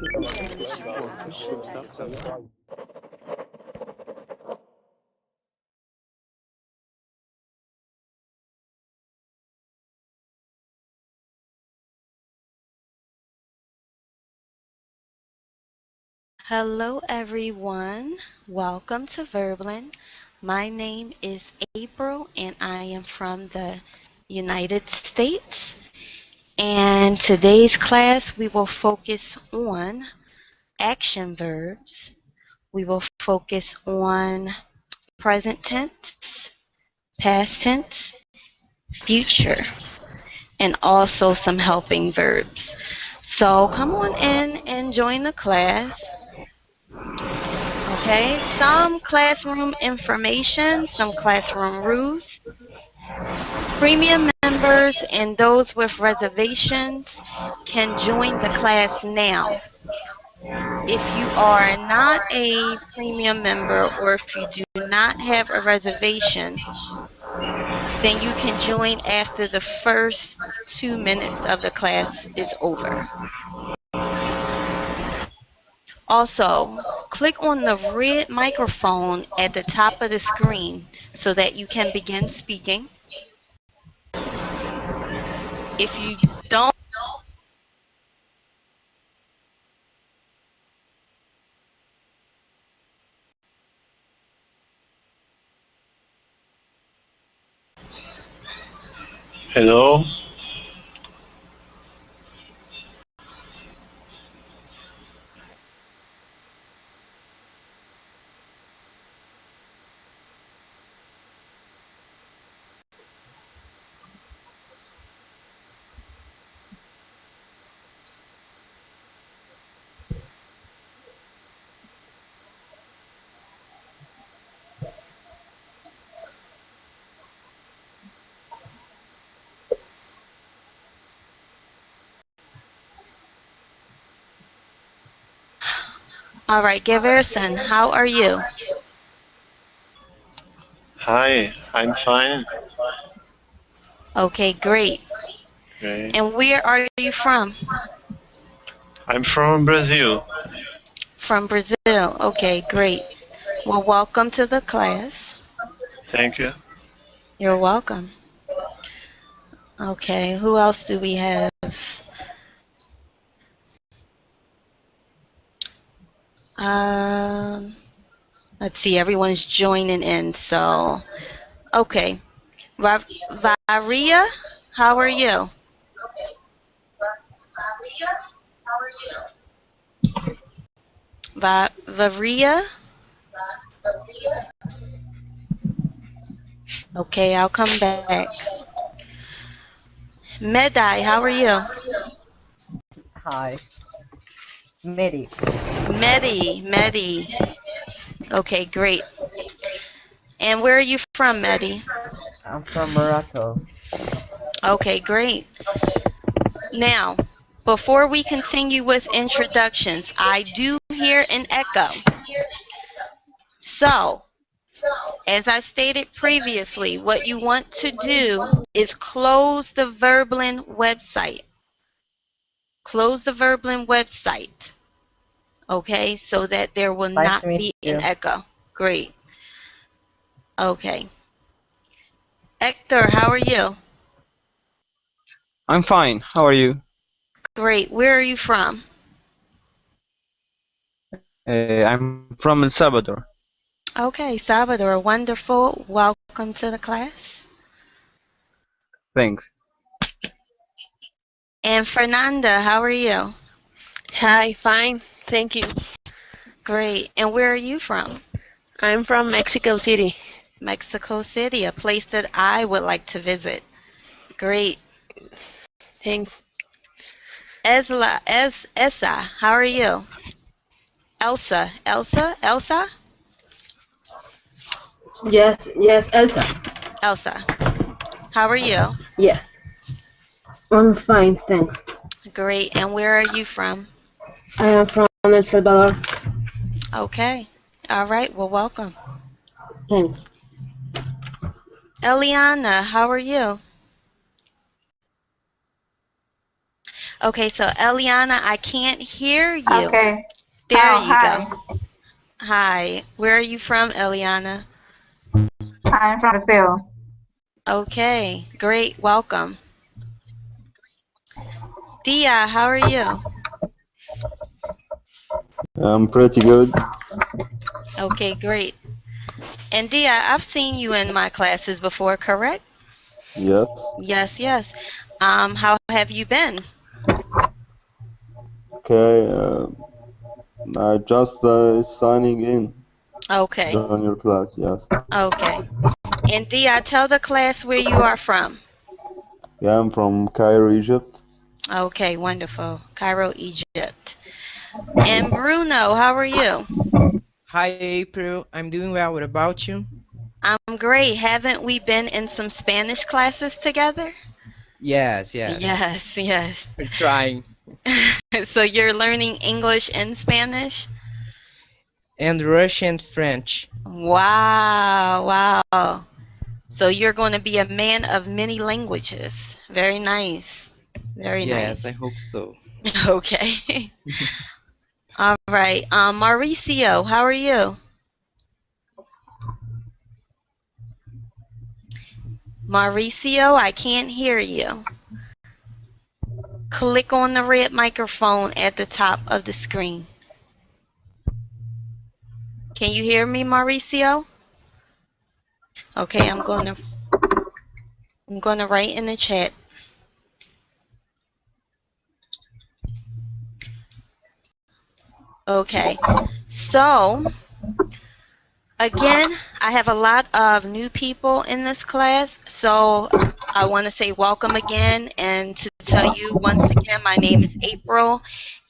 Hello everyone, welcome to Verbland. My name is April and I am from the United States. And today's class we will focus on action verbs. We will focus on present tense, past tense, future, and also some helping verbs. So come on in and join the class. Okay, some classroom information, some classroom rules. Premium members and those with reservations can join the class now. If you are not a premium member or if you do not have a reservation, then you can join after the first 2 minutes of the class is over. Also, click on the red microphone at the top of the screen so that you can begin speaking. If you don't, Hello. all right, Gerson, how are you? Hi, I'm fine. Okay, great. Great. And where are you from? I'm from Brazil. From Brazil. Okay, great. Well, welcome to the class. Thank you. You're welcome. Okay, who else do we have? Um, let's see, everyone's joining in, so, okay. Varia, how are you? Varia? Okay, I'll come back. Medai, how are you? Hi. Mary. Medi. Okay, great. And where are you from, Medi? I'm from Morocco. Okay, great. Now, before we continue with introductions, I do hear an echo. So, as I stated previously, what you want to do is close the Verbland website. Close the Verbland website. Okay, so that there will Nice not to meet be you. an echo. Great. Okay. Hector, how are you? I'm fine. How are you? Great. Where are you from? I'm from El Salvador. Okay, Salvador. Wonderful. Welcome to the class. Thanks. And Fernanda, how are you? Hi, fine, thank you. Great. And where are you from? I'm from Mexico City. Mexico City, a place that I would like to visit. Great. Thanks. Essa, how are you? Elsa? Yes, Elsa. Elsa, how are you? Yes. I'm fine, thanks. Great. And where are you from? I am from El Salvador. Okay. All right. Well, welcome. Thanks. Eliana, how are you? Okay, so Eliana, I can't hear you. Okay. There Oh, you go. hi. Hi. Where are you from, Eliana? I'm from Brazil. Okay, great. Welcome. Dia, how are you? I'm pretty good. Okay, great. And Dia, I've seen you in my classes before, correct? Yes. Yes, yes. How have you been? Okay. I just signing in. Okay, Join your class. Yes. okay. And Dia, tell the class where you are from. Yeah, I'm from Cairo, Egypt. Okay, wonderful. Cairo, Egypt. And Bruno, how are you? Hi April, I'm doing well. What about you? I'm great. Haven't we been in some Spanish classes together? Yes. Yes, yes. We're trying. So you're learning English and Spanish? And Russian and French. Wow, wow. So you're going to be a man of many languages. Very nice. Very Yes, I nice. hope so. Okay. All right. Mauricio, how are you? Mauricio, I can't hear you. Click on the red microphone at the top of the screen. Can you hear me, Mauricio? Okay, I'm gonna write in the chat. Okay. So, again, I have a lot of new people in this class, so I want to say welcome again and to tell you once again, my name is April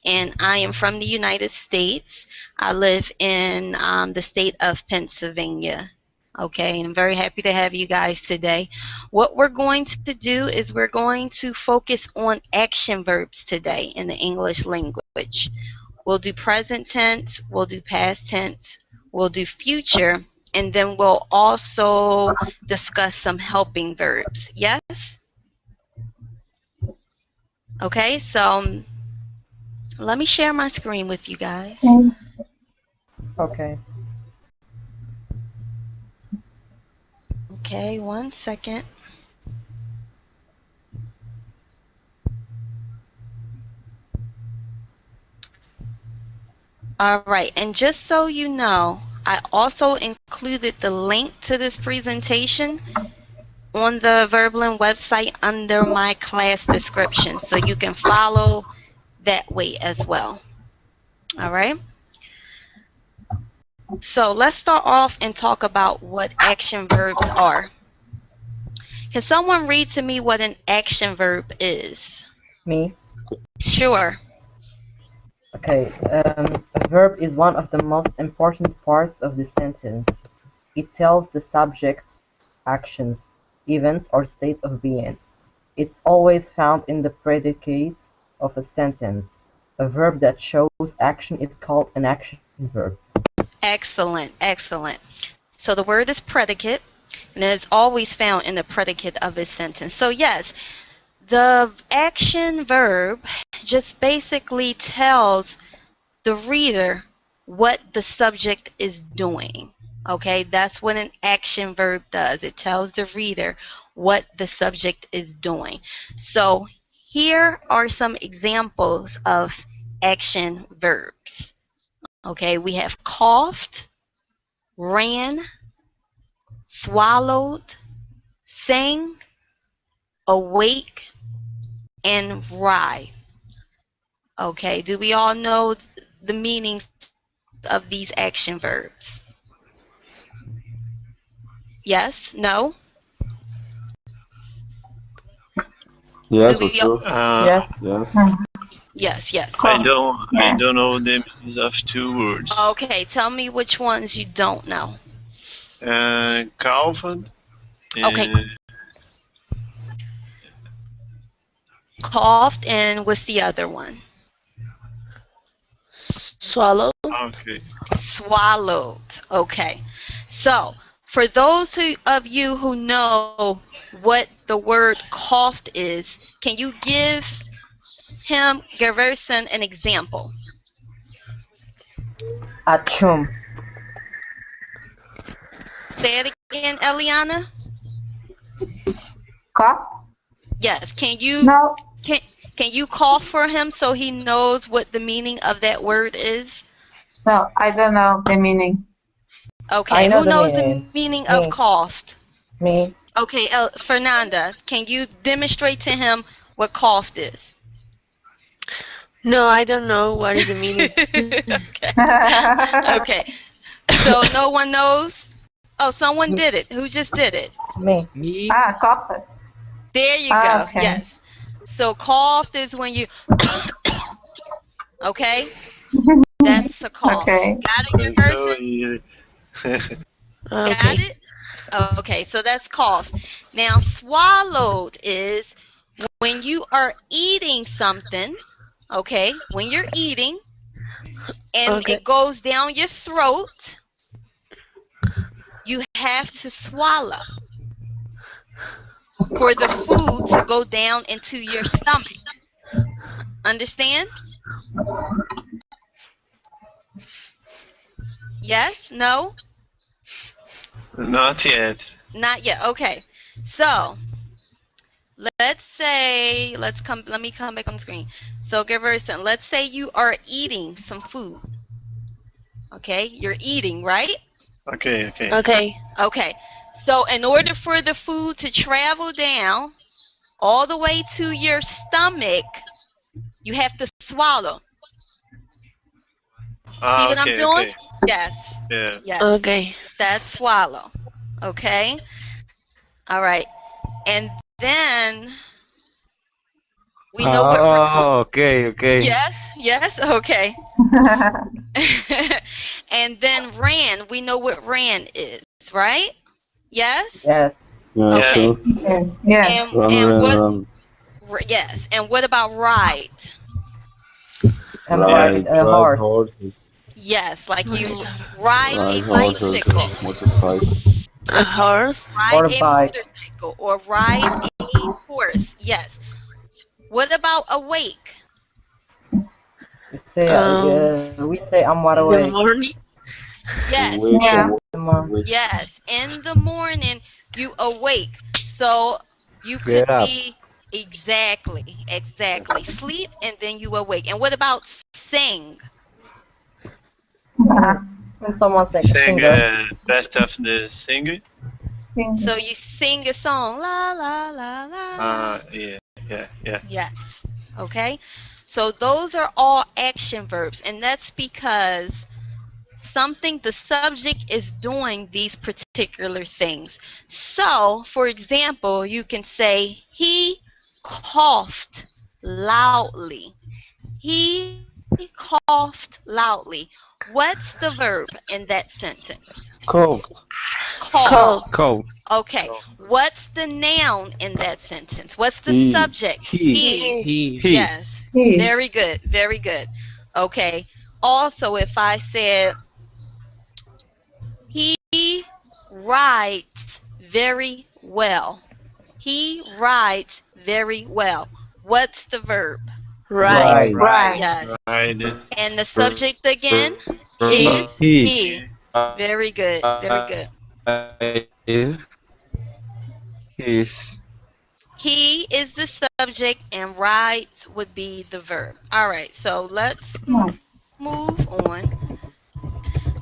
and I am from the United States. I live in the state of Pennsylvania. Okay, and I'm very happy to have you guys today. What we're going to do is we're going to focus on action verbs today in the English language. We'll do present tense, we'll do past tense, we'll do future, and then we'll also discuss some helping verbs. Yes? Okay, so let me share my screen with you guys. Okay. Okay, 1 second. All right, and just so you know, I also included the link to this presentation on the Verblin website under my class description, so you can follow that way as well. All right. So let's start off and talk about what action verbs are. Can someone read to me what an action verb is? Me? Sure. Okay. A verb is one of the most important parts of the sentence. It tells the subject's actions, events, or state of being. It's always found in the predicate of a sentence. A verb that shows action is called an action verb. Excellent, excellent. So the word is predicate, and it is always found in the predicate of a sentence. So yes, the action verb just basically tells the reader what the subject is doing. Okay, that's what an action verb does. It tells the reader what the subject is doing. So here are some examples of action verbs. Okay, we have coughed, ran, swallowed, sang, awake, and rye. Okay, do we all know the meanings of these action verbs? Yes? No? Yes, Do for we all? sure. Yes. Yes. Yes, yes. I don't know the meanings of two words. Okay, tell me which ones you don't know. Calvin. Okay. Coughed, and what's the other one? Swallow. Okay. Swallowed. Okay. So, for those of you who know what the word coughed is, can you give him, Gerverson, an example. Achum. Say it again, Eliana. Cough? Yes. Can No, you cough for him so he knows what the meaning of that word is? no, I don't know the meaning. Okay. I know Who the knows the meaning. meaning of Me. coughed? Me. Okay, Fernanda, can you demonstrate to him what coughed is? No, I don't know what is the meaning. Okay. Okay. So no one knows? Oh, someone did it. Who just did it? Me. Me. Cough. There you go. Okay. Yes. So coughed is when you okay? That's a cough. Okay. Got it, good And so person? you, Got Okay. it? Okay, so that's coughed. Now swallowed is when you are eating something, okay? When you're eating and Okay. it goes down your throat, you have to swallow for the food to go down into your stomach. Understand? Yes? No? not yet. Not yet. Okay. So let's say let me come back on the screen. So Gerverson, let's say you are eating some food. Okay? You're eating, right? Okay, okay. Okay. Okay. So in order for the food to travel down all the way to your stomach, you have to swallow. See what I'm Okay, doing? okay. Yes. Yeah. Yes. Okay. That's swallow. Okay? All right. And then we know what Oh, okay. yes, yes, okay. And then ran, we know what ran is, right? Yes? Yes. Yeah, Okay. sure. Yes. Run, And run, what run. yes, and what about ride? And Ride, a ride horse. horses. Yes, like you ride a Ride horses, bicycle, motorcycle. A horse. ride Or a bike. motorcycle, or ride a horse. Yes. What about awake? We say, we say I'm wide In the awake. morning. Yes. Wake, Yeah. wake. Yes, in the morning you awake. So you could Get up. be exactly sleep and then you awake. And what about sing? When someone says Sing singer. best of the singer. So you sing a song, la la la la. Yeah. Yes. Okay. So those are all action verbs, and that's because the subject is doing these particular things. So, for example, you can say, he coughed loudly. He coughed loudly. What's the verb in that sentence? Coughed. Cough. Cold. Okay. What's the noun in that sentence? What's the He. subject? He. He. Yes. He. Very good. Very good. Okay. Also, if I said, he writes very well. He writes very well. What's the verb? Right. Right. Yes. Ride. And the subject again is He. he. Very good. Very good. Is. Is. He is the subject and writes would be the verb. All right. So let's move on.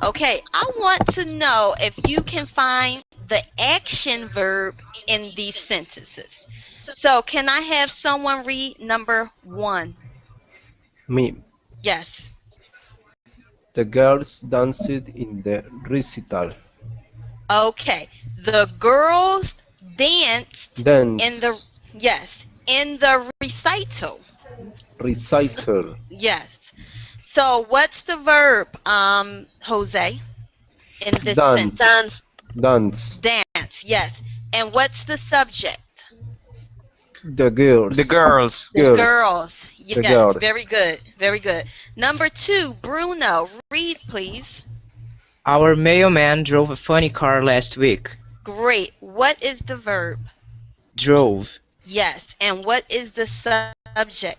Okay. I want to know if you can find the action verb in these sentences. So can I have someone read number 1? Me. Yes. The girls danced in the recital. Okay. The girls danced in the recital. Recital. Yes. So what's the verb, Jose, in this Dance. sentence? Dance. Dance. Yes. And what's the subject? The girls. The girls. Girls. Yes. girls. Very good. Very good. Number 2, Bruno. Read, please. Our mailman drove a funny car last week. Great. What is the verb? Drove. Yes. And what is the subject?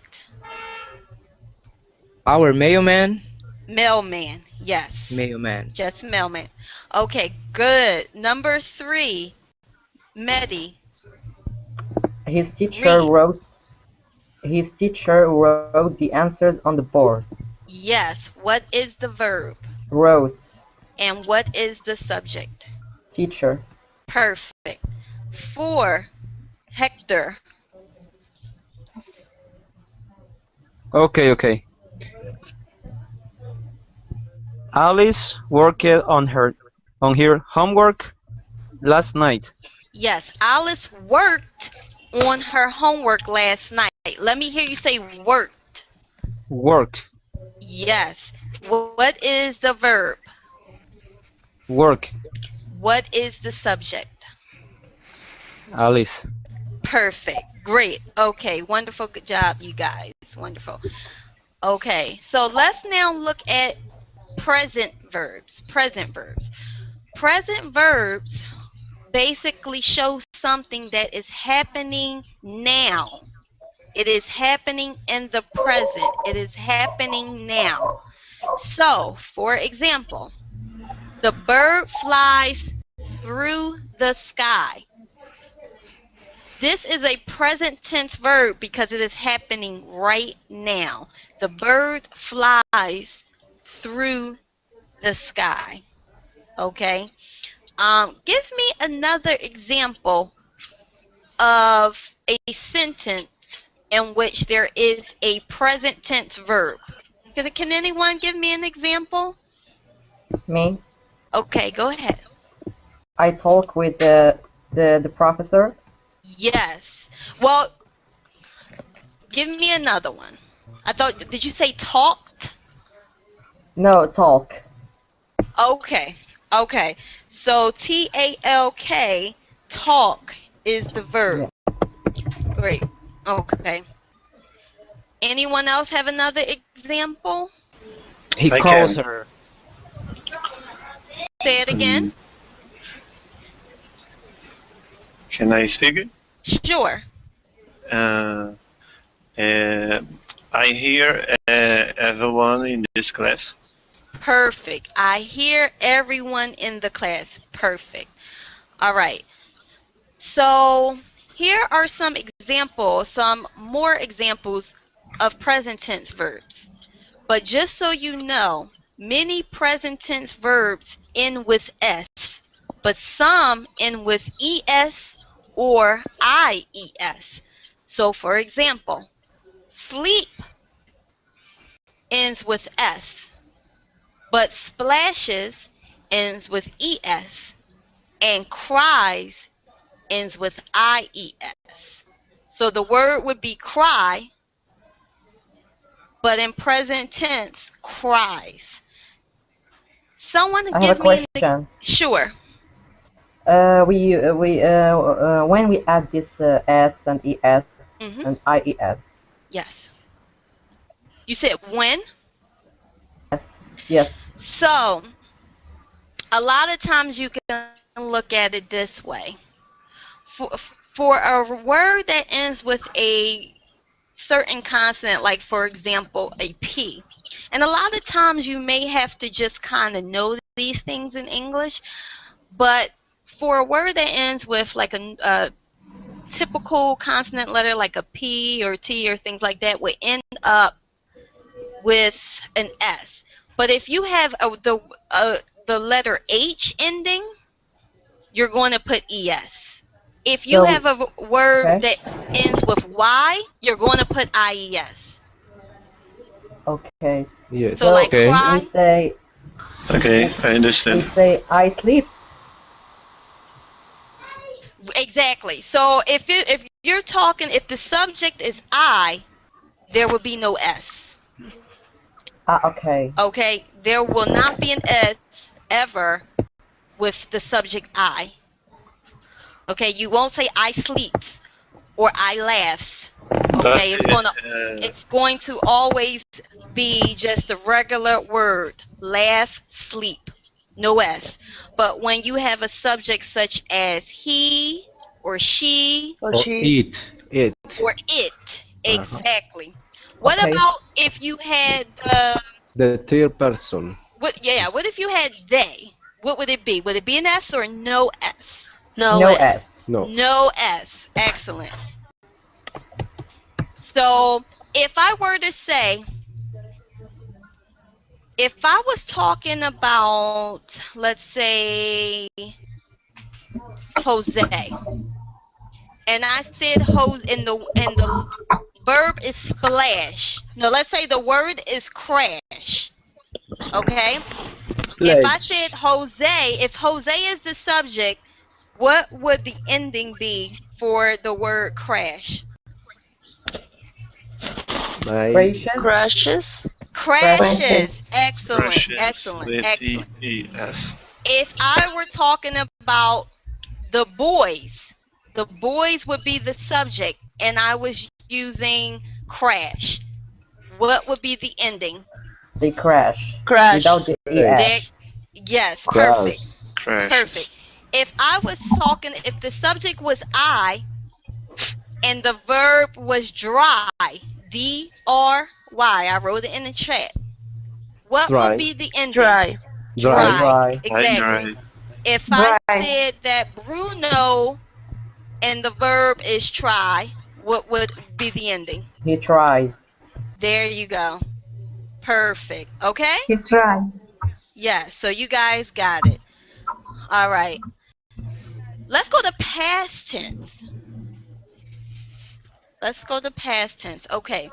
Our mailman. Mailman. Yes. Mailman. Just mailman. Okay, good. Number 3. Medi. His teacher Read. wrote the answers on the board. Yes. What is the verb? Wrote. And what is the subject? Teacher. Perfect. 4. Hector. Okay. Alice worked on her homework last night. Yes, Alice worked on her homework last night. Let me hear you say worked. Work. Yes. What is the verb? Work. What is the subject? Alice. Perfect. Great. Okay, wonderful. Good job, you guys. Wonderful. Okay, so let's now look at present verbs. Present verbs basically show something that is happening now. It is happening in the present. It is happening now. So, for example, the bird flies through the sky. This is a present tense verb because it is happening right now. The bird flies through the sky. Okay? Give me another example of a sentence in which there is a present tense verb. Can anyone give me an example? Me. Okay, go ahead. I talk with the professor. Yes. Well, give me another one. Did you say talked? No, talk. Okay. So T-A-L-K, talk is the verb. Yeah. Great. Okay. Anyone else have another example? He calls her. Say it again. Can I speak? Sure. I hear everyone in this class. Perfect. I hear everyone in the class. Perfect. All right. So here are some more examples of present tense verbs. But just so you know, many present tense verbs end with S, but some end with ES or IES. So for example, sleep ends with S, but splashes ends with ES, and cries ends with IES. So the word would be cry, but in present tense, cries. Someone I have give a me question. Sure. When we add this S and ES and IES. Yes. You said when? Yes. So, a lot of times you can look at it this way. For a word that ends with a certain consonant, like for example, a P, and a lot of times you may have to just kind of know these things in English, but for a word that ends with like a typical consonant letter like a P or T or things like that would end up with an S. But if you have the letter H ending, you're going to put ES. If you have a word that ends with Y, you're going to put IES. Okay. Yes. So like cry. We say. Okay, I understand. We say I sleep. Exactly. So if you're talking, if the subject is I, there will be no S. Okay. Okay, there will not be an S ever with the subject I. Okay, you won't say I sleeps or I laughs. Okay, it's going to always be just a regular word. Laugh, sleep. No S. But when you have a subject such as he or she or eat. or it, exactly. What Okay. about if you had The third person. what if you had they? What would it be? Would it be an S or no S? No No S. S. No. No S. Excellent. So if I were to say, if I was talking about, let's say, Jose, and I said hose, and the verb is splash. No, let's say the word is crash. Okay? If I said Pledge. Jose, if Jose is the subject, what would the ending be for the word crash? My Gracious. Crashes. Crashes. Excellent, Precious excellent, with excellent. EES. If I were talking about the boys, the boys would be the subject, and I was using crash. What would be the ending? They crash. Crash. Without the There, ES. pledge. yes, Crash. perfect, Crashes. perfect. If I was talking, if the subject was I, and the verb was dry, D-R-Y, I wrote it in the chat. What would Dry. be the ending? Dry. Dry. Dry. I Exactly. drive. If I Dry. said that Bruno and the verb is try, what would be the ending? He tries. There you go. Perfect. Okay? He tried. Yes, so you guys got it. All right. Let's go to past tense. Let's go to past tense. Okay.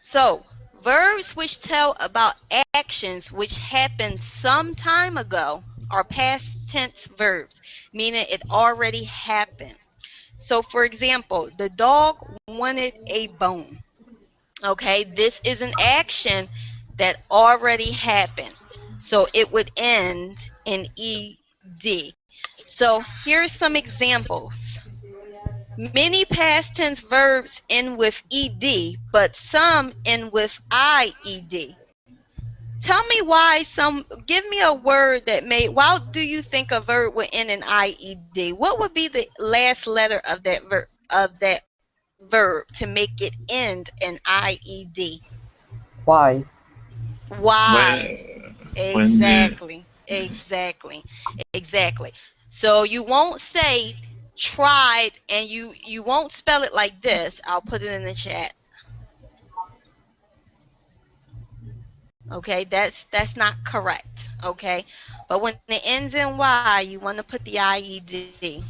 So, verbs which tell about actions which happened some time ago are past tense verbs, meaning it already happened. So, for example, the dog wanted a bone. Okay, this is an action that already happened. So, it would end in ed. So, here's some examples. Many past tense verbs end with ed, but some end with ied. Tell me why give me a word that why do you think a verb would end in ied? What would be the last letter of that verb to make it end in ied? Why? Why? When the Exactly. Exactly. Exactly. So you won't say tried, and you won't spell it like this. I'll put it in the chat. Okay, that's not correct. Okay, but when it ends in y, you want to put the ied.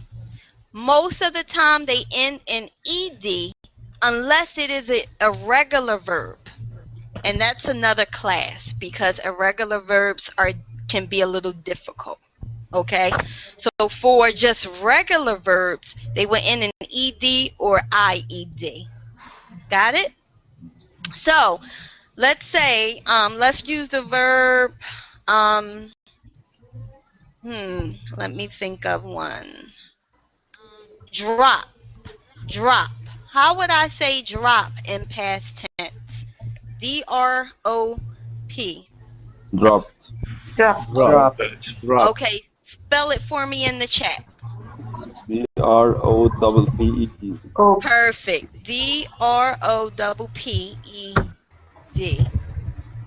Most of the time they end in ed unless it is a irregular verb, and that's another class because irregular verbs can be a little difficult. Okay, so for just regular verbs, they will end in ed or ied. Got it? So let's say, let's use the verb. Um, Let me think of one. Drop, drop. How would I say drop in past tense? D-R-O-P. Dropped. Drop. Drop. Drop. Drop. Okay, spell it for me in the chat. Dropped. Go. Perfect. D-R-O-P-P-E-D.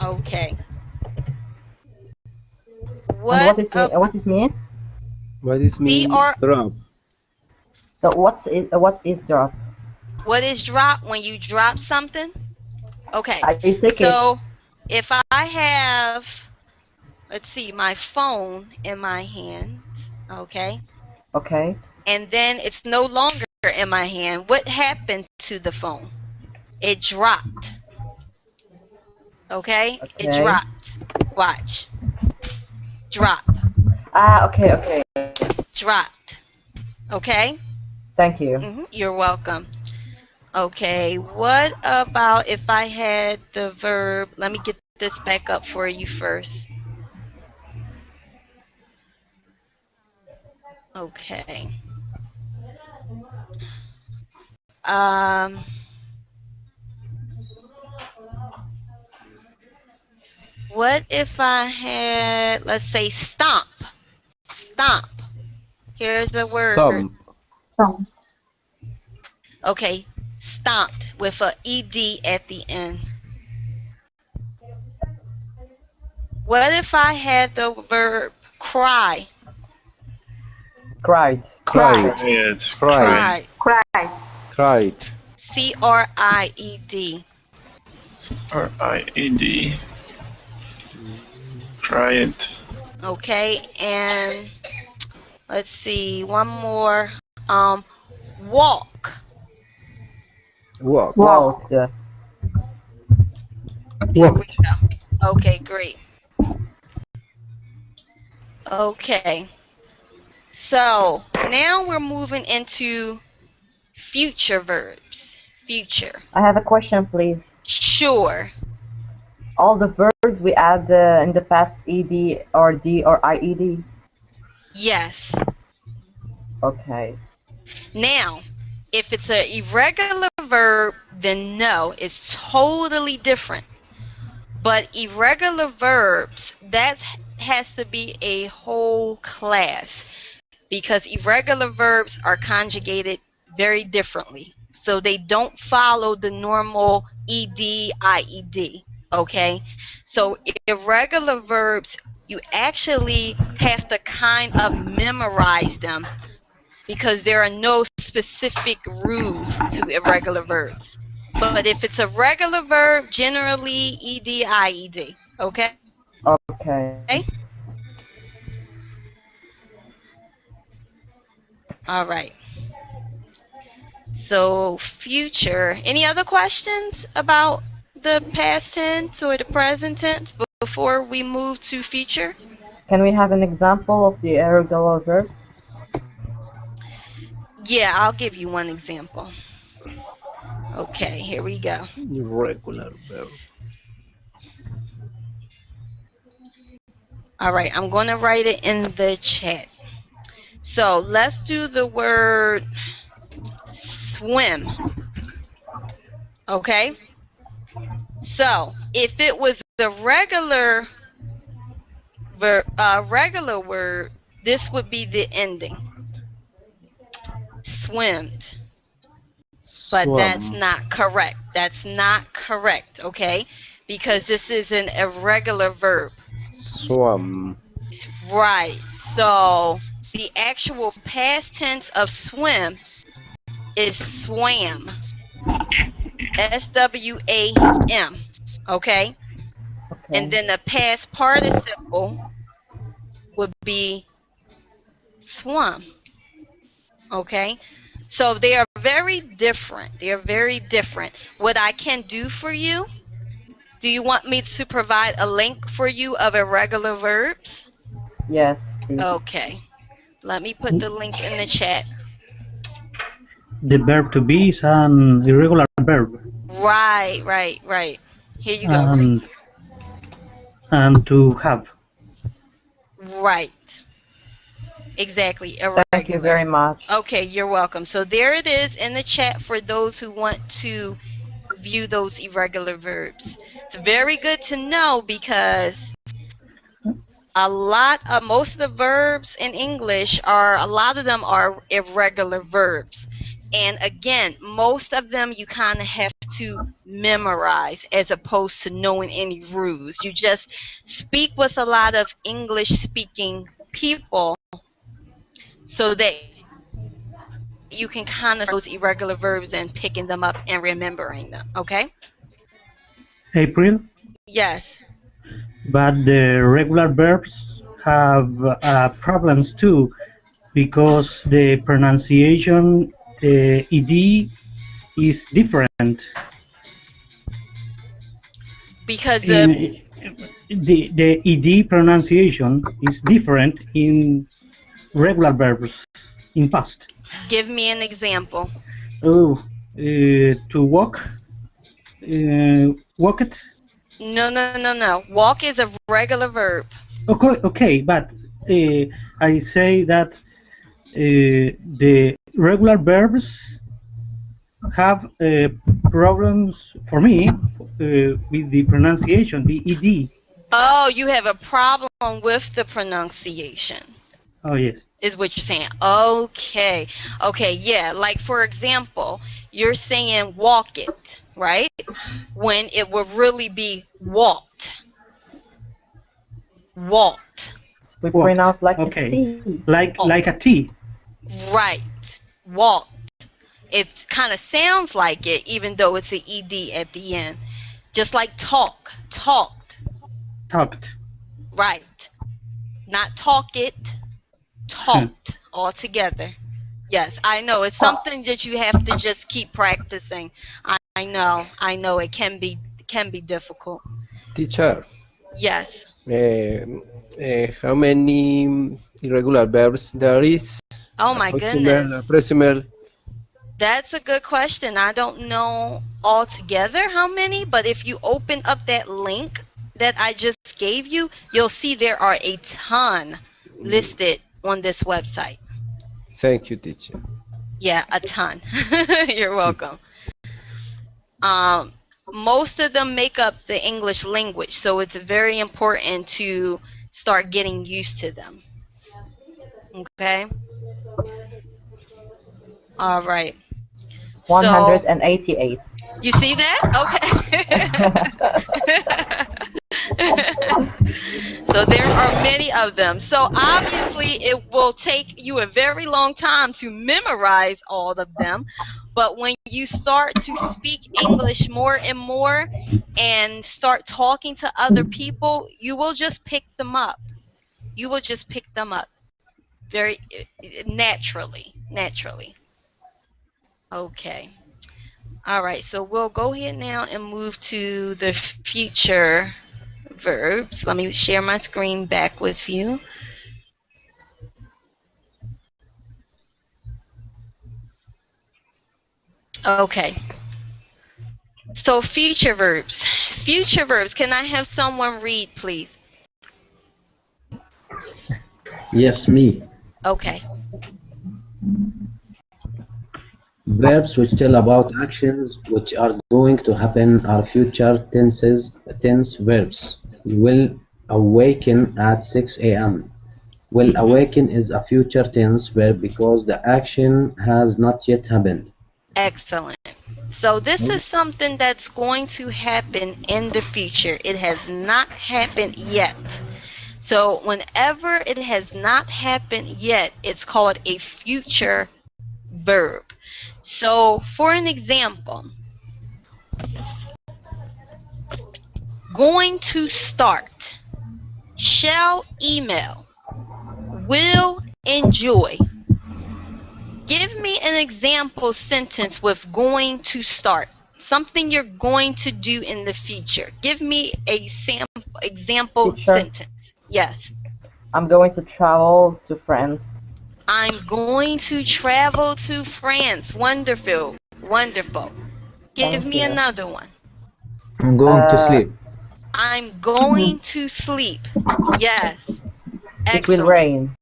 Okay. And What up? what it mean? What does mean D-R. drop? So what is drop? What is drop? When you drop something? Okay. I take it. So if I have, let's see, my phone in my hand, okay, Okay. and then it's no longer in my hand, what happened to the phone? It dropped. Okay? It Okay. dropped. Watch. Drop. Okay. Dropped. Okay? Thank you. You're welcome. Okay, what about if I had the verb? Let me get this back up for you first. Okay. What if I had, let's say, stomp? Stomp. Here's the word. Stump. Some. Okay, stomped with a ed at the end. What if I had the verb cry? Cried. Cried. Cried. Cried. Cried. Cried. Cried. C-R-I-E-D. R-I-E-D. Cried. Okay, and let's see, one more. Walk. Walk. Walked. Here we go. Okay, great. Okay. So now we're moving into future verbs. Future. I have a question, please. Sure. All the verbs we add in the past ed or d or ied? Yes. Okay. Now, if it's an irregular verb, then no, it's totally different. But irregular verbs, that has to be a whole class because irregular verbs are conjugated very differently. So they don't follow the normal ed, ied, okay? So irregular verbs, you actually have to kind of memorize them because there are no specific rules to irregular verbs. But if it's a regular verb, generally ed, ied, okay? Okay. All right. So future. Any other questions about the past tense or the present tense before we move to future? Can we have an example of the irregular verb? Yeah, I'll give you one example. Okay, here we go. Irregular verb. All right, I'm going to write it in the chat. So let's do the word swim. Okay? So if it was a regular word, this would be the ending. Swimmed. But that's not correct. That's not correct, okay? Because this is an irregular verb. Swam. Right. So the actual past tense of swim is swam. S-W-A-M. Okay? And then the past participle would be swum. Okay? So they are very different. They are very different. What I can do for you, do you want me to provide a link for you of irregular verbs? Yes, please. Okay. Let me put the link in the chat. The verb to be is an irregular verb. Right. Here you go. And to have. Right. Exactly. Irregular. Thank you very much. Okay, you're welcome. So there it is in the chat for those who want to view those irregular verbs. It's very good to know because most of the verbs in English a lot of them are irregular verbs. And again, most of them you kind of have to memorize as opposed to knowing any rules. You just speak with a lot of English speaking people so that you can kind of those irregular verbs and picking them up and remembering them, okay? April? Yes. But the regular verbs have problems too, because the pronunciation ed is different. Because the ed pronunciation is different in regular verbs in past. Give me an example. To walk, walk it. No. Walk is a regular verb. Okay, but I say that the regular verbs have problems for me with the pronunciation, the ed. Oh, you have a problem with the pronunciation. Oh, yes. Is what you're saying. Okay, yeah. Like, for example, you're saying walk it, right? When it would really be walked. Walked. We Walk. pronounce like Okay. a T. Like a T. Right. Walked. It kind of sounds like it, even though it's an ed at the end. Just like talk. Talked. Talked. Right. Not talk it. Talked all together. Yes, I know. It's something that you have to just keep practicing. I know it can be difficult. Teacher, Yes. how many irregular verbs there is? Oh my goodness. Approximal. That's a good question. I don't know altogether how many, but if you open up that link that I just gave you, you'll see there are a ton listed on this website. Thank you, teacher. Yeah, a ton. You're welcome. Most of them make up the English language, so it's very important to start getting used to them. Okay? All right. 188. You see that? Okay. So there are many of them. So obviously it will take you a very long time to memorize all of them. But when you start to speak English more and more and start talking to other people, you will just pick them up. You will just pick them up very naturally. Okay. All right. So we'll go ahead now and move to the future verbs. Let me share my screen back with you. Okay. So future verbs. Future verbs. Can I have someone read, please? Yes, me. Okay. Verbs which tell about actions which are going to happen are future tense verbs. Will awaken at 6 a.m. Will awaken is a future tense verb because the action has not yet happened. Excellent. So this is something that's going to happen in the future. It has not happened yet. So whenever it has not happened yet, it's called a future verb. So for an example, going to start, shall email, will enjoy. Give me an example sentence with going to start. Something you're going to do in the future. Give me a example sentence. Yes. I'm going to travel to France. I'm going to travel to France. Wonderful. Wonderful. Give me another one. I'm going to sleep. I'm going to sleep. Yes. Excellent. It will rain.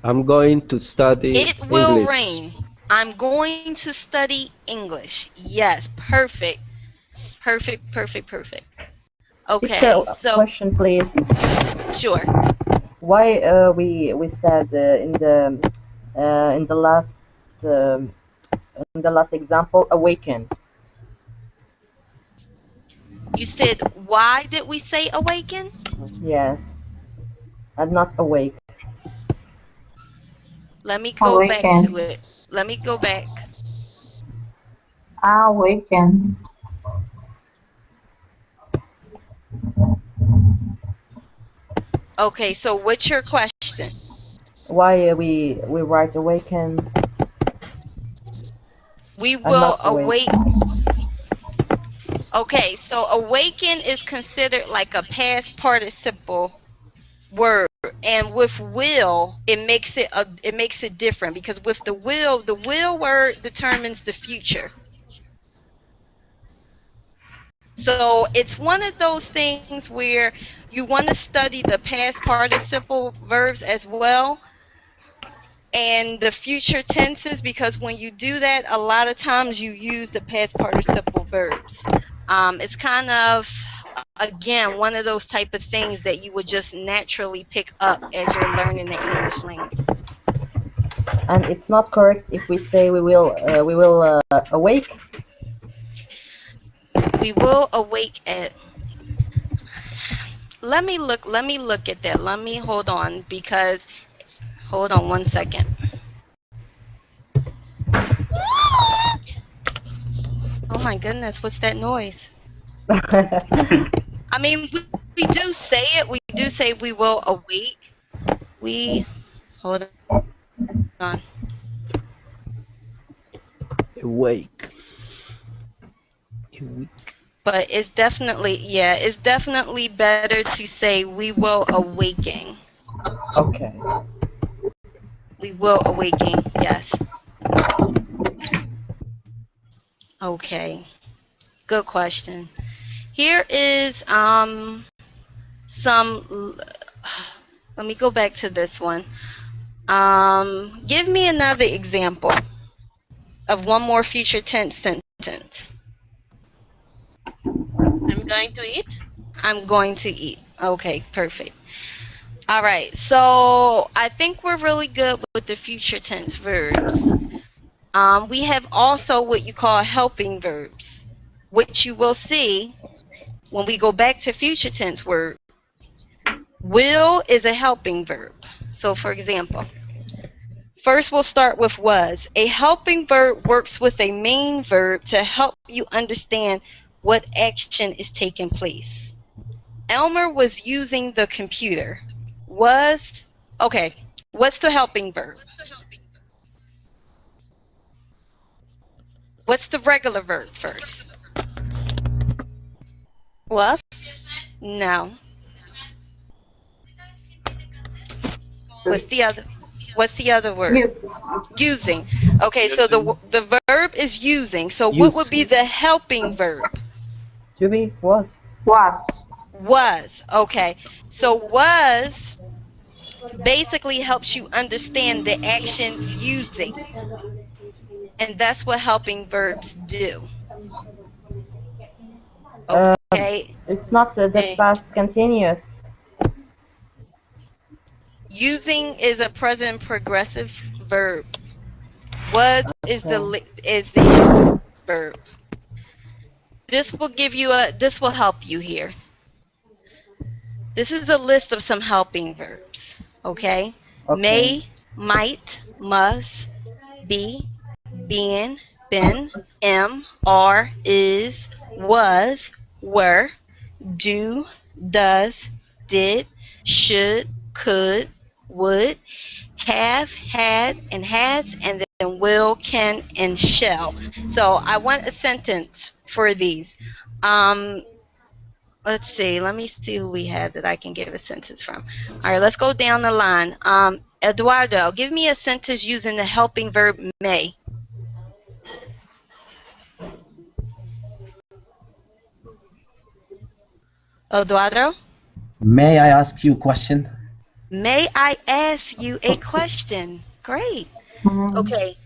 I'm going to study It will English. rain. I'm going to study English. Yes. Perfect. Perfect. Okay. Teacher, So question, please. Sure. Why we said in the last example awaken? You said, why did we say awaken? Yes. And not awake. Let me go back to it. Let me go back. Awaken. Okay, so what's your question? Why we write awaken? We will awake. Okay, so awaken is considered like a past participle word, and with will it makes it different, because with the will word determines the future. So it's one of those things where you want to study the past participle verbs as well and the future tenses, because when you do that, a lot of times you use the past participle verbs. It's kind of, again, one of those type of things that you would just naturally pick up as you're learning the English language. And it's not correct if we say we will awake. We will awake at. Let me look at that. Let me hold on because hold on one second. Oh my goodness, what's that noise? I mean, we do say it. We do say we will awake. We hold on. Awake. Awake. But it's definitely, yeah, it's definitely better to say we will awaken. Okay. We will awaken, yes. Okay, good question. Here is some, let me go back to this one. Give me another example of one more future tense sentence. I'm going to eat. I'm going to eat. Okay, perfect. All right, so I think we're really good with the future tense verbs. We have also what you call helping verbs, which you will see when we go back to future tense word. Will is a helping verb. So for example, first we'll start with was. A helping verb works with a main verb to help you understand what action is taking place. Elmer was using the computer. Was, okay, what's the helping verb? What's the regular verb first? Was. No. What's the other word? Using. Okay, so the verb is using. So what would be the helping verb? To be, was. Was. Okay. So was basically helps you understand the action using. And that's what helping verbs do. Okay. It's not the past continuous. Using is a present progressive verb. Was is the verb. This will help you here. This is a list of some helping verbs. Okay? May, might, must, be, been, been, am, are, is, was, were, do, does, did, should, could, would, have, had, and has, and then will, can, and shall. So I want a sentence for these. Let's see. Let me see who we have that I can give a sentence from. All right, let's go down the line. Eduardo, give me a sentence using the helping verb may. Eduardo? May I ask you a question? May I ask you a question? Great. Okay.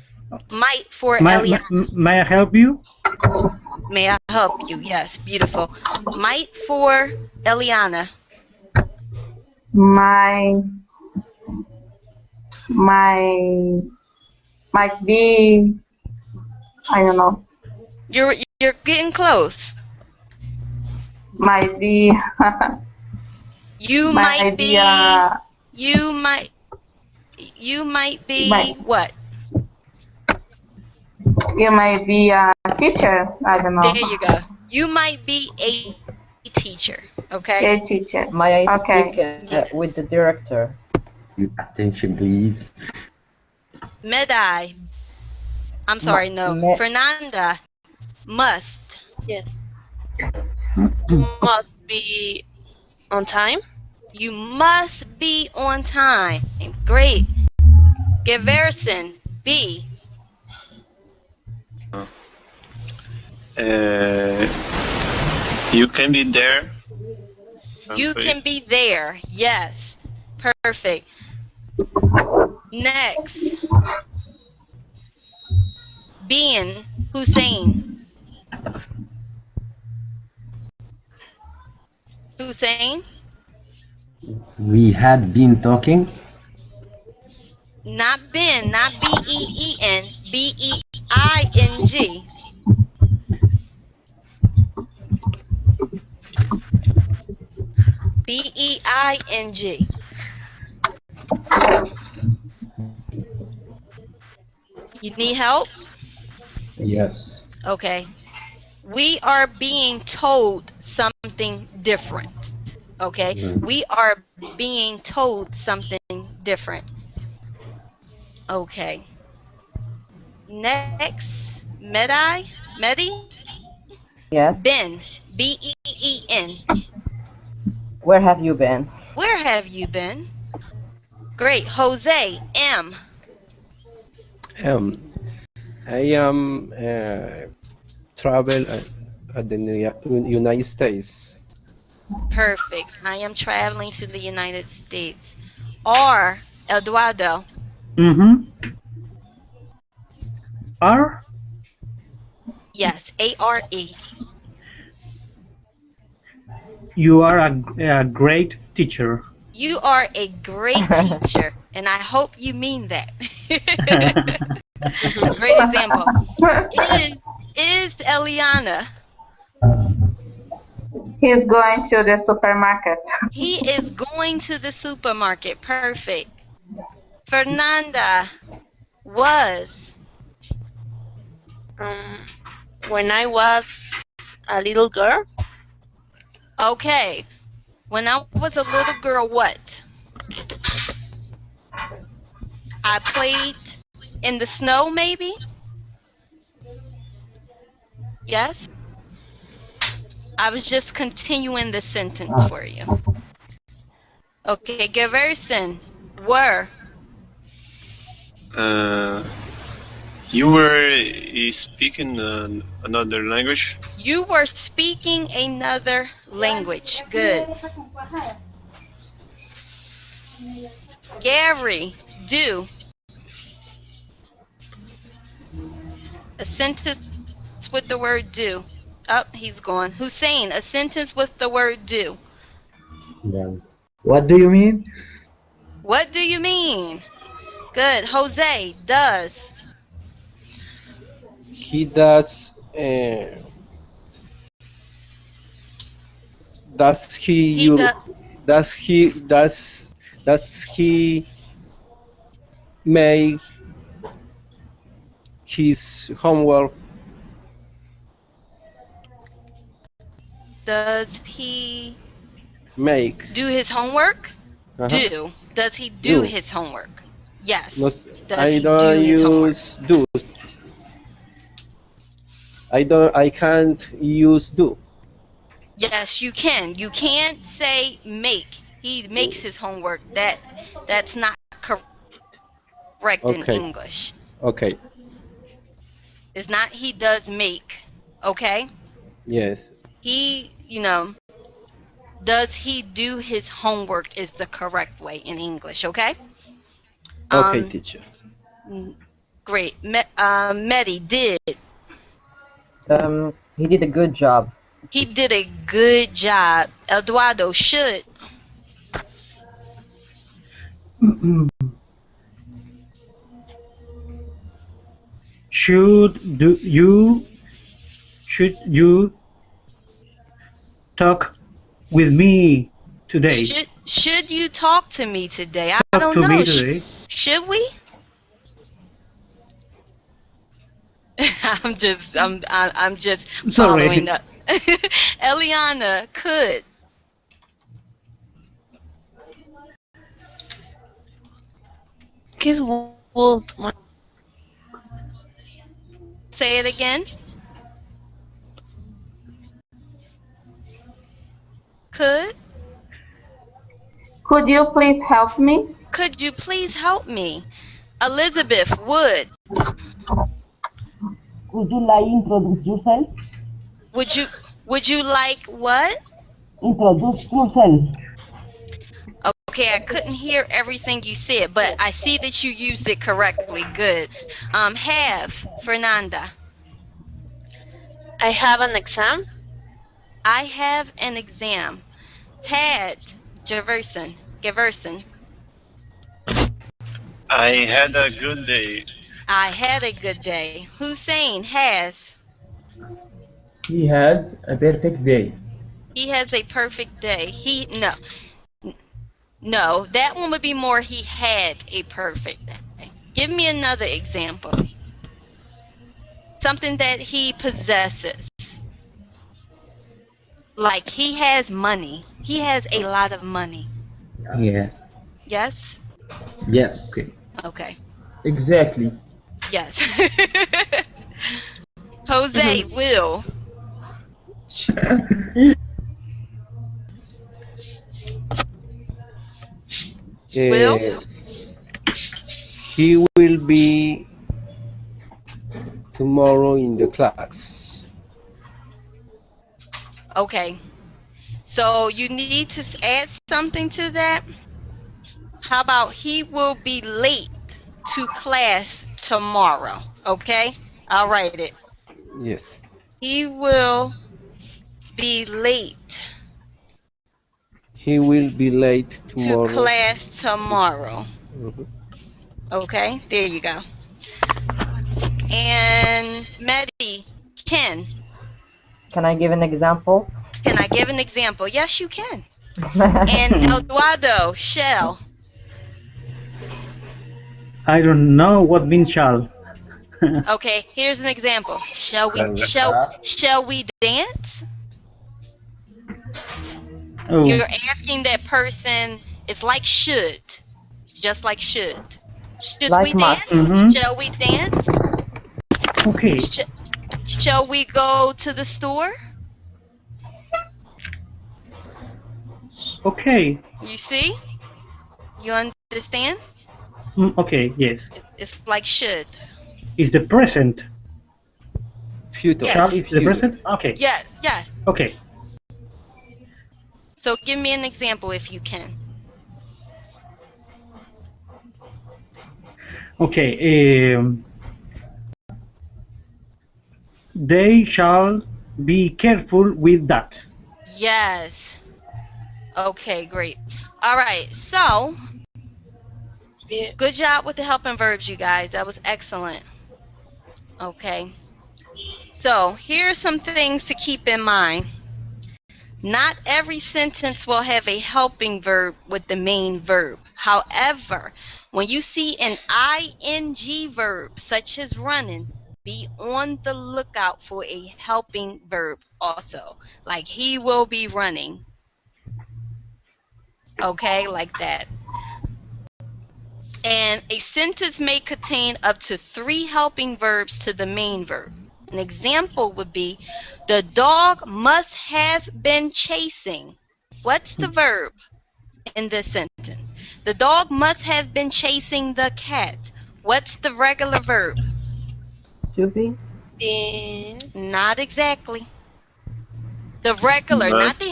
Might for Eliana. May I help you? May I help you? Yes, beautiful. Might for Eliana. Might be, I don't know. You're getting close. Might be. You might be. You might be what? You might be a teacher. I don't know. There you go. You might be a teacher. Okay. A teacher. May I speak with the director? Attention, please. Medai. I'm sorry, no. Fernanda. Must. Yes. Must be on time. You must be on time. Great. Geverson. Be. You can be there. You can be there. Yes. Perfect. Next. Being. Hussein. Hussein? We had been talking. Not been, not B-E-E-N, B-E-I-N-G. B-E-I-N-G. You need help? Yes. Okay. We are being told something different. Okay? We are being told something different. Okay. Next, Medi? Yes. Ben. B-E-E-N. Where have you been? Where have you been? Great. Jose. M. Um, I am travel at the United States. Perfect. I am traveling to the United States. R. Eduardo. Mm-hmm. Are Yes. A-R-E. you are a great teacher. You are a great teacher, and I hope you mean that. Great example. Is Eliana. He's going to the supermarket. He is going to the supermarket. Perfect. Fernanda was. When I was a little girl, Okay. When I was a little girl, what? I played in the snow, maybe? Yes? I was just continuing the sentence for you. Okay, Geverson. Were. You were speaking another language. You were speaking another language. Good. Gary. Do. A sentence with the word do. Oh, he's gone. Hussein. A sentence with the word do. Yeah. What do you mean? What do you mean? Good. Jose. Does. He does. Does he He you? does. Does he make his homework? Does he Make. do his homework? Do. Does he do Do. his homework? Yes. No, Does I he do don't his homework? use do. I can't use do. Yes, you can. You can't say make. He makes his homework. That's not correct in Okay. English. Okay. It's not he does make. Okay? Yes. He, does he do his homework is the correct way in English, okay? Okay, teacher. Great. Medi did. He did a good job. He did a good job. Eduardo should. Should you talk with me today? Should you talk to me today? I Talk don't to know. me today. Should we? I'm just following Sorry. up. Eliana could. kiss would. Say it again. Could. Could you please help me? Could you please help me? Elizabeth would. Would you like introduce yourself? Would you like what? Introduce yourself. Okay, I couldn't hear everything you said, but I see that you used it correctly. Good. Have, Fernanda. I have an exam. I have an exam. Had, Geverson. I had a good day. I had a good day. Hussein has. He has a perfect day. He has a perfect day. No, that one would be more he had a perfect day. Give me another example. Something that he possesses. Like he has money. He has a lot of money. Yes. Yes? Yes. Okay. Okay. Exactly. Yes. Jose will. Will? Uh, he will be tomorrow in the class. Okay. So you need to add something to that. How about he will be late to class tomorrow? Okay? I'll write it. Yes. He will be late He will be late to tomorrow. class tomorrow. Mhm. Okay? There you go. And Maddie, Ken, Can I give an example? can I give an example? Yes, you can. And Eduardo, Shell. I don't know what means shall. Okay, here's an example. Shall we dance? Oh, You're asking that person. It's like should, just like should. Should we Like must. dance? Shall we dance? okay. Shall we go to the store? Okay. You see? You understand? Okay, yes. It's like should. Is the present. Future. Yes. Shall is the present? Okay. Yeah, yeah. Okay. So give me an example if you can. Okay. They shall be careful with that. Yes. Okay, great. All right, so good job with the helping verbs, you guys. That was excellent. Okay. So here are some things to keep in mind. Not every sentence will have a helping verb with the main verb. However, when you see an ing verb, such as running, be on the lookout for a helping verb also. Like he will be running. Okay, like that. And a sentence may contain up to 3 helping verbs to the main verb. An example would be, the dog must have been chasing. What's the verb in this sentence? The dog must have been chasing the cat. What's the regular verb? To be. Not exactly. The regular, not the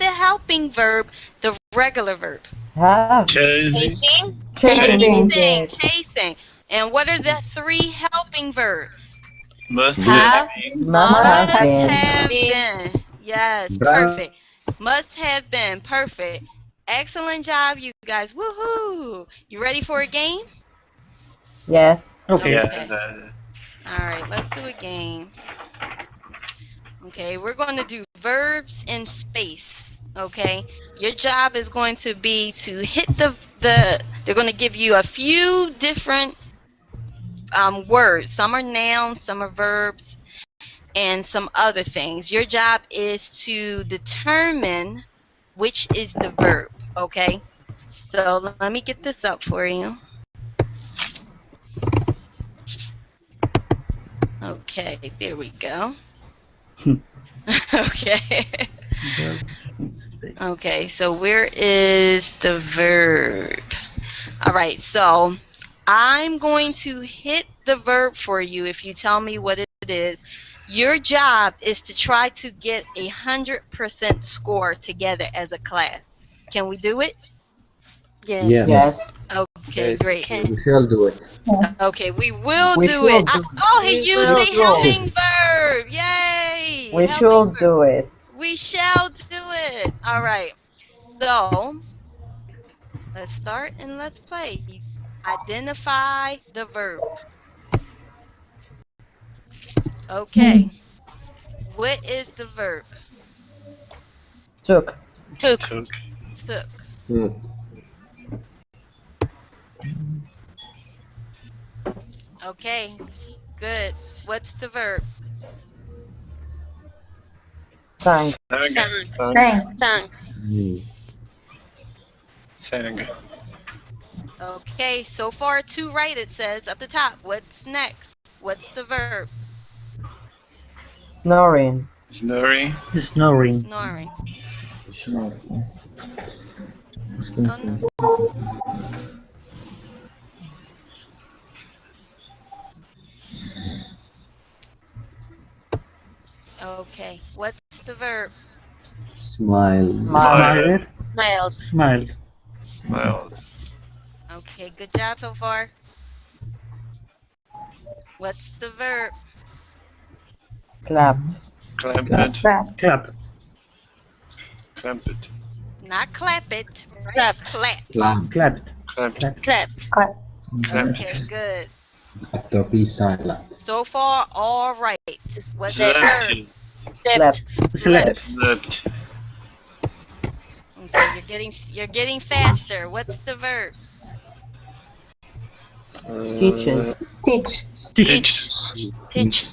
helping verb, the regular verb. Have. Chasing. Chasing. And what are the 3 helping verbs? Must Have. have Must have been. Have been. Yes, perfect. Must have been. Perfect. Excellent job, you guys. Woohoo! You ready for a game? Yes. Okay. Yeah. All right, let's do a game. Okay, we're going to do verbs in space. Okay, your job is going to be to hit they're going to give you a few different words. Some are nouns, some are verbs, and some other things. Your job is to determine which is the verb. Okay, so let me get this up for you. Okay, there we go. Okay. Okay, so where is the verb? All right, so I'm going to hit the verb for you if you tell me what it is. Your job is to try to get 100% score together as a class. Can we do it? Yes. Yes. Okay, Yes. great. We shall do it. Okay, we will We do should it. do Oh, he used a will. helping verb. Yay! We Helping should verb. do it. We shall do it. All right. So let's start and let's play. Identify the verb. Okay. What is the verb? Took. Took. Took. Took. Okay, good. What's the verb? Sang. Sang. Sang. Sang. Sang. Sang. Okay, so far 2 right it says up the top. What's next? What's the verb? Snoring. Snoring. Snoring. Snoring. Oh no. Okay, what's the verb? Smile. Smile. Smiled. Smiled. Smiled. Okay, good job so far. What's the verb? Clapped. Clamped. Clap. Clap. Clamped. Not clap it, right? Clapped. Clapped. Clap. Clapped. Clamped. Clapped. Clap. Okay, good. After be silent. So far, all right. What's the verb? Slept. Slept. Slept. Okay, you're getting faster. What's the verb? Teaching. Teach. Teach. Teach.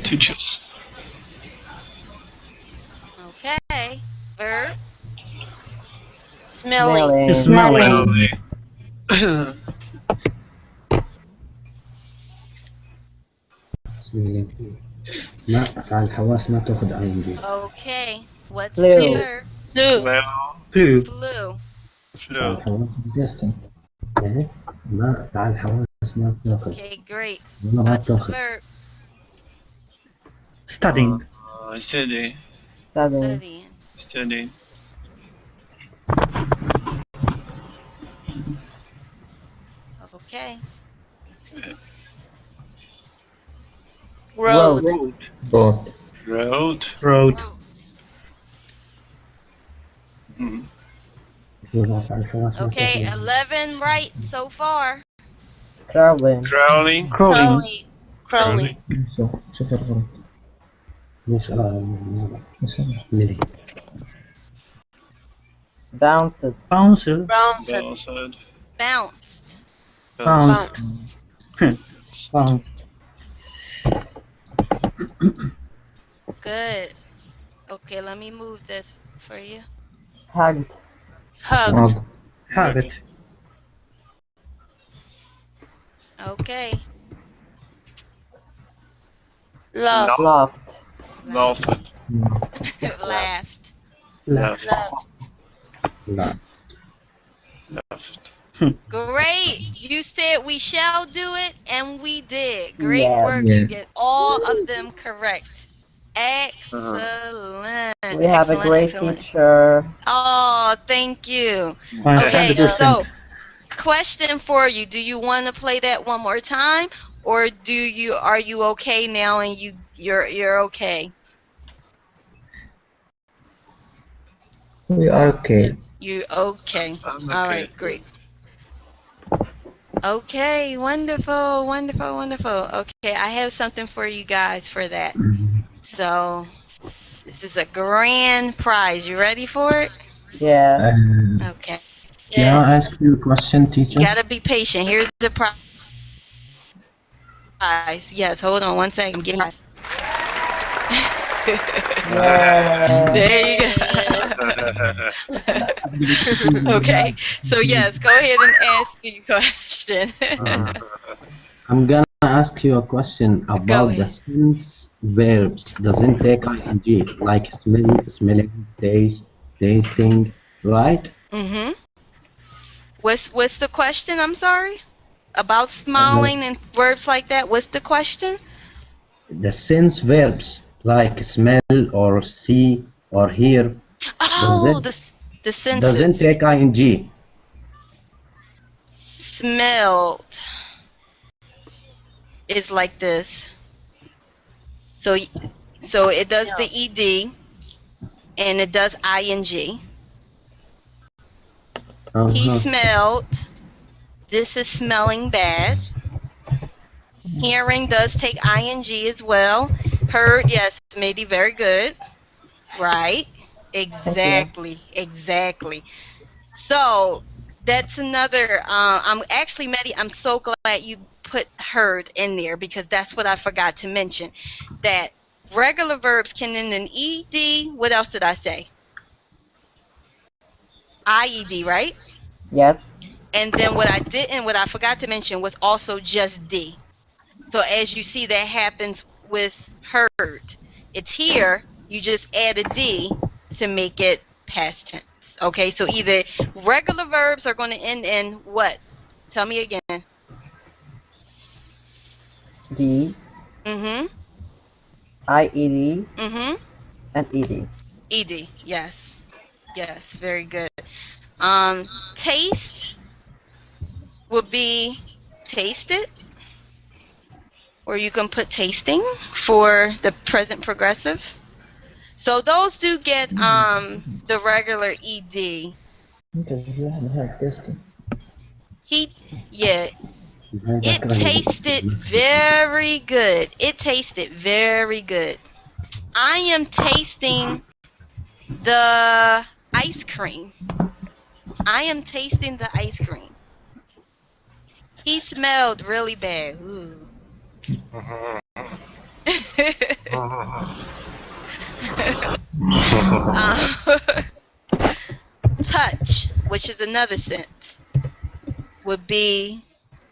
Teachers. Okay. Verb? Smelling. Smelling. ما أفعال الحواس ما تأخذ ING. Okay. What's Flew. the verb? Flew. Flew. Flew. أفعال الحواس جسم. يعني ما أفعال الحواس ما تأخذ. Okay, great. ما What's the تأخذ. verb? Studying. Study. Studying. Studying. Study. Okay. Road. Road. Road. Road. Mhm. Okay, 11 right so far. Traveling. Crawling. Crawling. Crawling. صفر غلط. مش ملي. Bounced. Bounced. Bounced. Bounced. Bounced. Bounced. Bounced. Good. Okay, let me move this for you. Hugged. Hugged. Hugged. Okay. Laughed. Laughed. Laughed. Laughed. Laughed. Laughed. Great. You said we shall do it, and we did. Great Yeah. work. Yeah. You get all of them correct. Excellent. We have a great Excellent. teacher. Oh, thank you. 100%. So, question for you. Do you want to play that one more time, or are you okay now and you're okay? We are okay. You okay. I'm All okay. right, great. Okay, wonderful, wonderful, wonderful. Okay, I have something for you guys for that. So, this is a grand prize. You ready for it? Yeah. Okay. Can I ask you a question, teacher? You gotta be patient. Here's the prize. Yes, hold on one second. Give me. There you go. Okay, so yes, go ahead and ask your question. I'm gonna ask you a question about the ahead. sense verbs. Doesn't take ing, like smelling, taste, tasting, right? Mm-hmm. What's the question? I'm sorry. About smiling and verbs like that. What's the question? The sense verbs, like smell or see or hear, Oh, the senses. doesn't take ing. Smelled is like this. So it does the ed and it does ing. He smelled. This is smelling bad. Hearing does take ing as well. Heard, yes, maybe very good. Right? Thank you. Exactly. So that's another. I'm actually, Maddie, I'm so glad you put heard in there because that's what I forgot to mention. That regular verbs can end in ed. What else did I say? IED, right? Yes. And then what I forgot to mention was also just D. So as you see, that happens with heard. It's here. You just add a D to make it past tense. Okay, so either regular verbs are going to end in what? Tell me again. D, Mm-hmm. IED, Mm-hmm. and ED. ED. Yes. Yes. Very good. Taste would be tasted, or you can put tasting for the present progressive. So those do get the regular ed. He yeah, it tasted very good. It tasted very good. I am tasting the ice cream. I am tasting the ice cream. He smelled really bad. Ooh. Touch, which is another sense, would be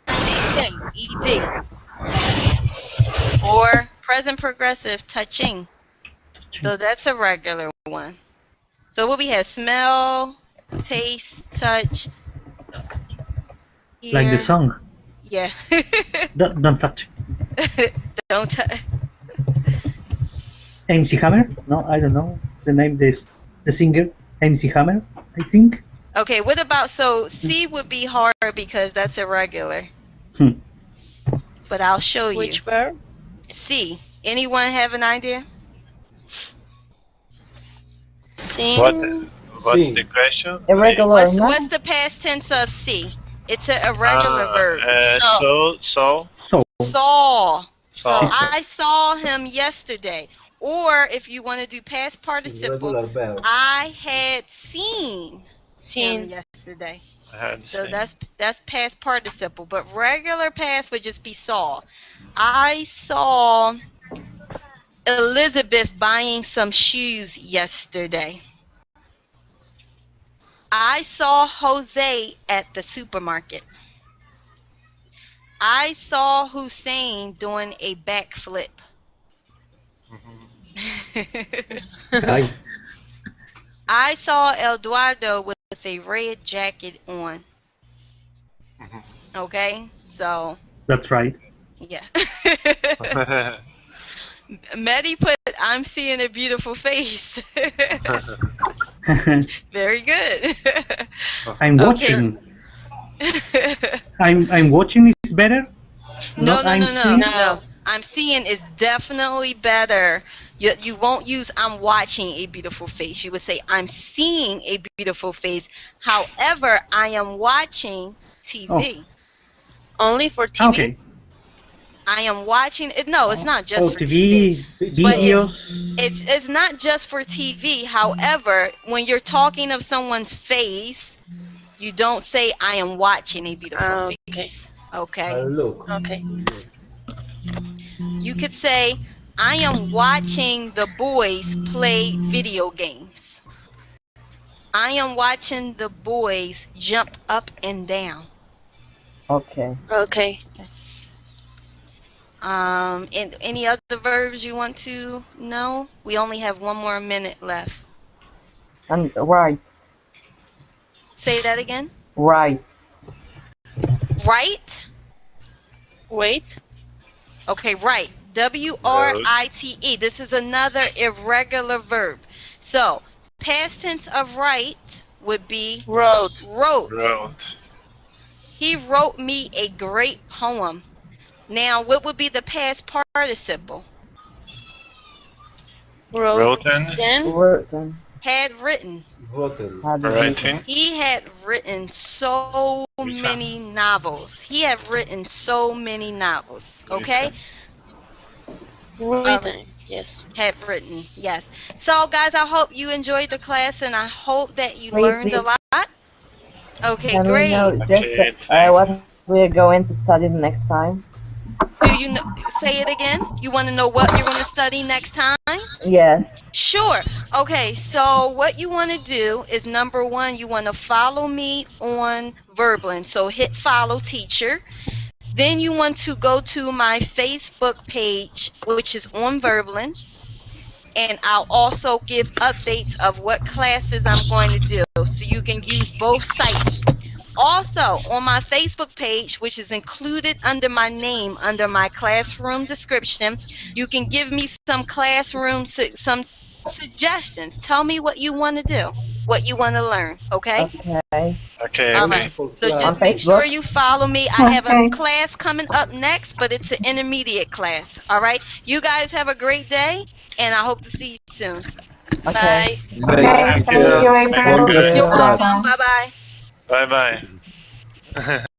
same thing, ed. Or present progressive, touching. So that's a regular one. So what we have: smell, taste, touch. Like the Here, song. yeah. Don't touch. Don't touch. MC Hammer? No, I don't know the name. The singer MC Hammer, I think. Okay, what about, so C would be hard because that's irregular. But I'll show you. Which verb? C. Anyone have an idea? Sing. What's the question? Irregular, no? What's the past tense of C? It's an irregular verb. So. Saw. So Saw. I saw him yesterday. Or if you want to do past participle, I had seen him yesterday. So that's past participle. But regular past would just be saw. I saw Elizabeth buying some shoes yesterday. I saw Jose at the supermarket. I saw Hussein doing a backflip. I saw Eduardo with a red jacket on. Okay, so. That's right. Yeah. Maddie put, I'm seeing a beautiful face. Very good. I'm watching. I'm watching is better? No. I'm seeing is definitely better. You won't use I'm watching a beautiful face. You would say I'm seeing a beautiful face. However, I am watching TV. Only for TV? Okay. I am watching it. No, it's not just for TV. But Videos. it's not just for TV. However, when you're talking of someone's face, you don't say I am watching a beautiful face. Okay. Okay. You could say I am watching the boys play video games. I am watching the boys jump up and down. Okay. Okay. And any other verbs you want to know? We only have 1 more minute left. And right. Say that again. Right. Right? Wait. Okay, right. W-R-I-T-E. This is another irregular verb. So, past tense of write would be wrote. He wrote me a great poem. Now, what would be the past participle? Written. Had written. Writing. He had written so many novels. He had written so many novels. Okay? Yes. Have written, yes. So, guys, I hope you enjoyed the class, and I hope that you Wait, learned a please. lot. Okay, Can we great. know just Okay, thanks. what we're going to study the next time? Do you know, say it again? You want to know what you're going to study next time? Yes. Sure. Okay, so what you want to do is number one, you want to follow me on Verblin. So hit follow teacher. Then you want to go to my Facebook page, which is on Verblin. And I'll also give updates of what classes I'm going to do. So you can use both sites. Also, on my Facebook page, which is included under my name, under my classroom description, you can give me some some suggestions. Tell me what you want to do, what you want to learn, okay? Okay. Okay, All okay. right. So On just make sure Facebook? you follow me. I have a Okay. class coming up next, but it's an intermediate class. All right. You guys have a great day, and I hope to see you soon. Okay. Bye. Thank Okay. Thank Thank you. you, you. Thank April. you. Thank Wonderful You're you. class. welcome. Welcome. Bye bye. Bye bye.